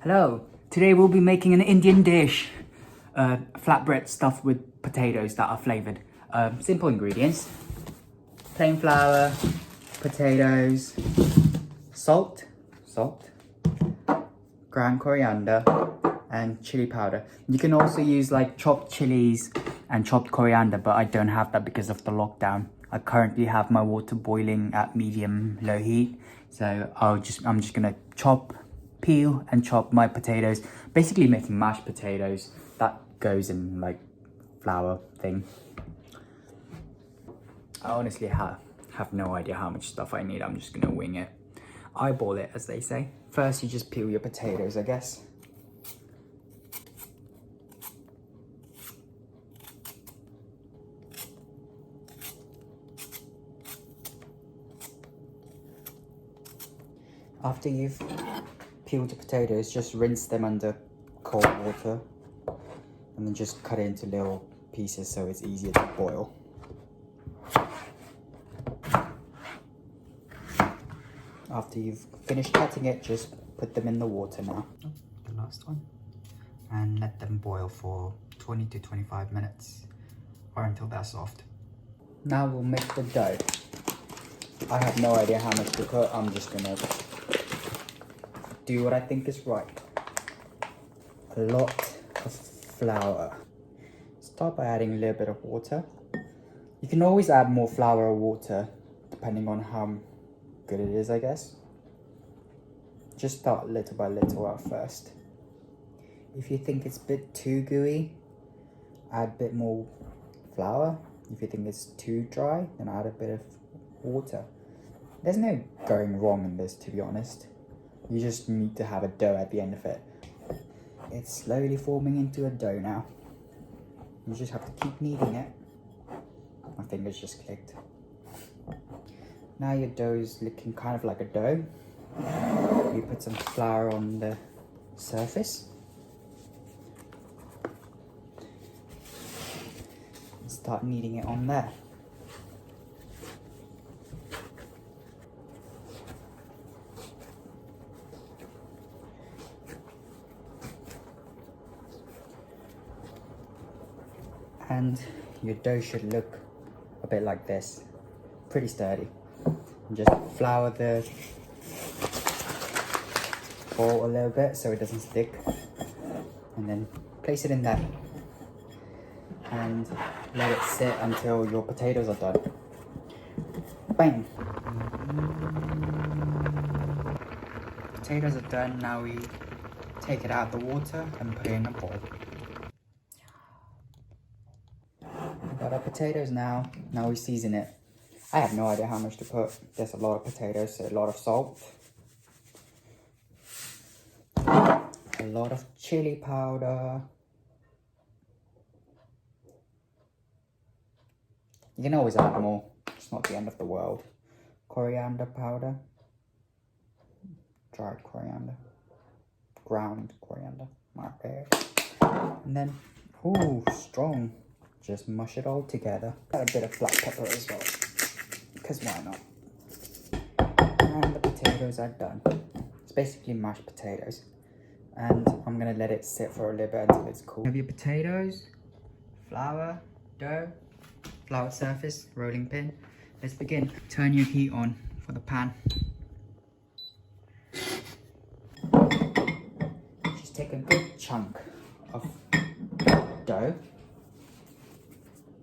Hello, today we'll be making an Indian dish. Flatbread stuffed with potatoes that are flavoured. Simple ingredients. Plain flour, potatoes, salt, ground coriander, and chili powder. You can also use like chopped chilies and chopped coriander, but I don't have that because of the lockdown. I currently have my water boiling at medium-low heat, so I'm just gonna peel and chop my potatoes, basically making mashed potatoes. That goes in like flour thing. I honestly have no idea how much stuff I need. I'm just gonna wing it. Eyeball it, as they say. First, you just peel your potatoes, I guess. After you've peeled your potatoes, just rinse them under cold water and then just cut it into little pieces so it's easier to boil. After you've finished cutting it, just put them in the water now. The last one. And let them boil for 20 to 25 minutes or until they're soft. Now we'll make the dough. I have no idea how much to put. I'm just gonna do what I think is right. A lot of flour. Start by adding a little bit of water. You can always add more flour or water depending on how good it is, I guess. Just start little by little at first. If you think it's a bit too gooey, add a bit more flour. If you think it's too dry, then add a bit of water. There's no going wrong in this, to be honest. You just need to have a dough at the end of it. It's slowly forming into a dough now. You just have to keep kneading it. My fingers just clicked. Now your dough is looking kind of like a dough. You put some flour on the surface. And start kneading it on there. And your dough should look a bit like this, pretty sturdy. And just flour the ball a little bit so it doesn't stick, and then place it in there and let it sit until your potatoes are done. Bang! Potatoes are done. Now we take it out of the water and put it in a bowl. Got our potatoes now. Now we season it. I have no idea how much to put. There's a lot of potatoes, so a lot of salt. A lot of chili powder. You can always add more. It's not the end of the world. Coriander powder. Dried coriander. Ground coriander. And then, ooh, strong. Just mush it all together. Add a bit of black pepper as well, because why not? And the potatoes are done. It's basically mashed potatoes. And I'm gonna let it sit for a little bit until it's cool. Have your potatoes, flour, dough, flour surface, rolling pin. Let's begin. Turn your heat on for the pan. Just take a good chunk of dough.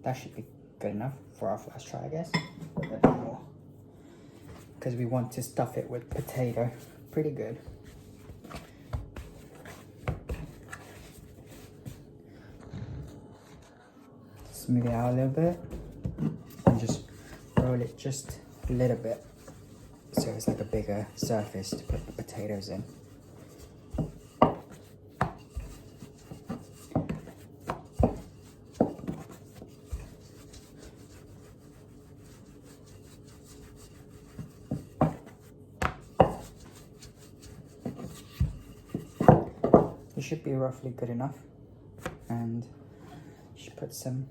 That should be good enough for our first try, I guess. A bit more, because we want to stuff it with potato. Pretty good. Smooth it out a little bit and just roll it just a little bit so it's like a bigger surface to put the potatoes in. It should be roughly good enough, and you should put some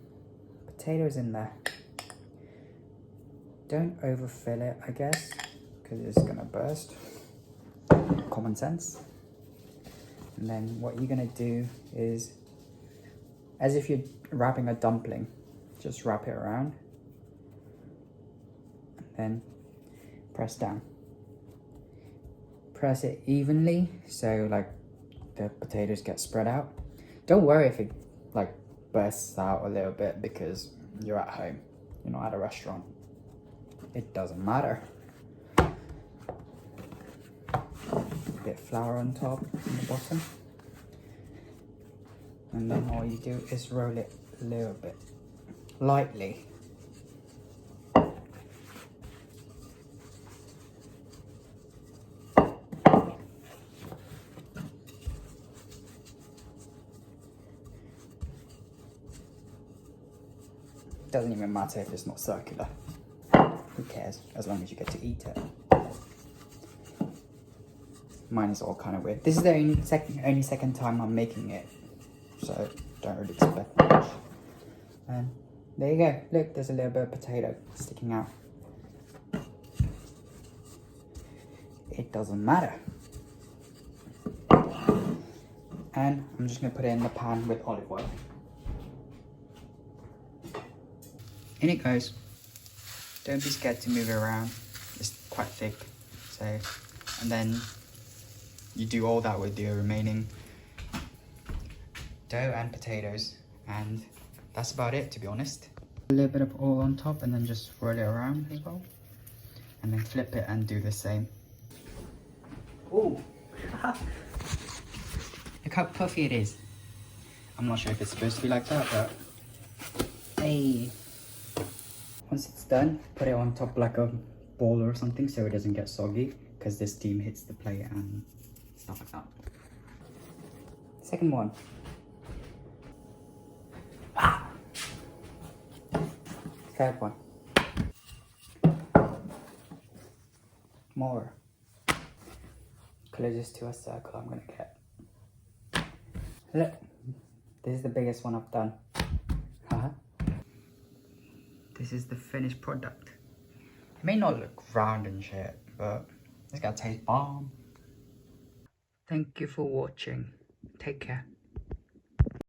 potatoes in there. Don't overfill it, I guess, because it's gonna burst. Common sense. And then what you're gonna do is, as if you're wrapping a dumpling, just wrap it around and then press down. Press it evenly so like the potatoes get spread out. Don't worry if it like bursts out a little bit because you're at home, you're not at a restaurant. It doesn't matter. A bit of flour on top and the bottom. And then all you do is roll it a little bit, lightly. Doesn't even matter if it's not circular. Who cares, as long as you get to eat it. Mine is all kind of weird. This is the only second time I'm making it, so don't really expect much. And there you go. Look, there's a little bit of potato sticking out. It doesn't matter. And I'm just gonna put it in the pan with olive oil. In it goes. Don't be scared to move it around. It's quite thick, so, and then you do all that with your remaining dough and potatoes, and that's about it, to be honest. A little bit of oil on top and then just roll it around as well, and then flip it and do the same. Ooh. Look how puffy it is. I'm not sure if it's supposed to be like that, but hey. Once it's done, put it on top like a ball or something so it doesn't get soggy, because the steam hits the plate and stuff like that. Second one. Ah! Third one. More. Closest to a circle I'm gonna get. Look, this is the biggest one I've done. Haha. This is the finished product. It may not look round and shit, but it's gonna taste bomb. Thank you for watching. Take care.